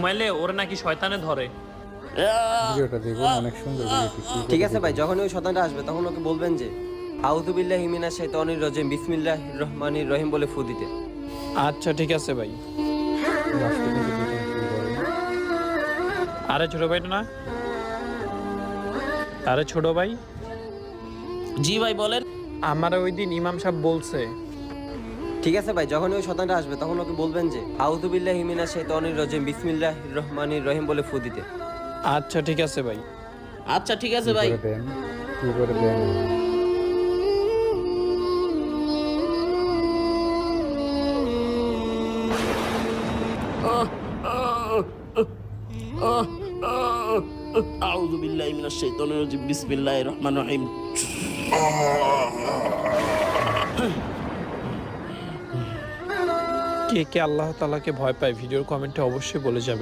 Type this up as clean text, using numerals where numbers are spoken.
ঘুমাইলে ওরে নাকি শয়তানে ধরে। ভিডিওটা দেখুন, অনেক সুন্দর ভিডিওটি। ঠিক আছে ভাই, যখন ওই শয়তানটা আসবে তখন ওকে বলবেন যে আউযু বিল্লাহি মিনাশ শাইতানির রাজিম বিসমিল্লাহির রহমানির রহিম বলে ফু দিতে। আচ্ছা ঠিক আছে ভাই। লাস্টে কিন্তু দেখুন শুরু করেন। আরে ছোট ভাইটা না, আরে ছোট ভাই, জি ভাই বলেন। আমার ওই দিন ইমাম সাহেব বলছে। ঠিক আছে ভাই, যখন ওই শয়তানটা আসবে তখন ওকে বলবেন যে আউযু বিল্লাহি মিনাশ শাইতানির রাজিম বিসমিল্লাহির রহমানির রহিম বলে ফু দিতে। আচ্ছা ঠিক আছে ভাই। আচ্ছা ঠিক আছে কি ভাই। করে দেন, কি করে দেন। আউযু বিল্লাহি মিনাশ শাইতানির রাজিম বিসমিল্লাহির রহমানির রহিম। কে কে আল্লাহ তাআলাকে ভয় পায় ভিডিওর কমেন্টে অবশ্যই বলে যাবেন।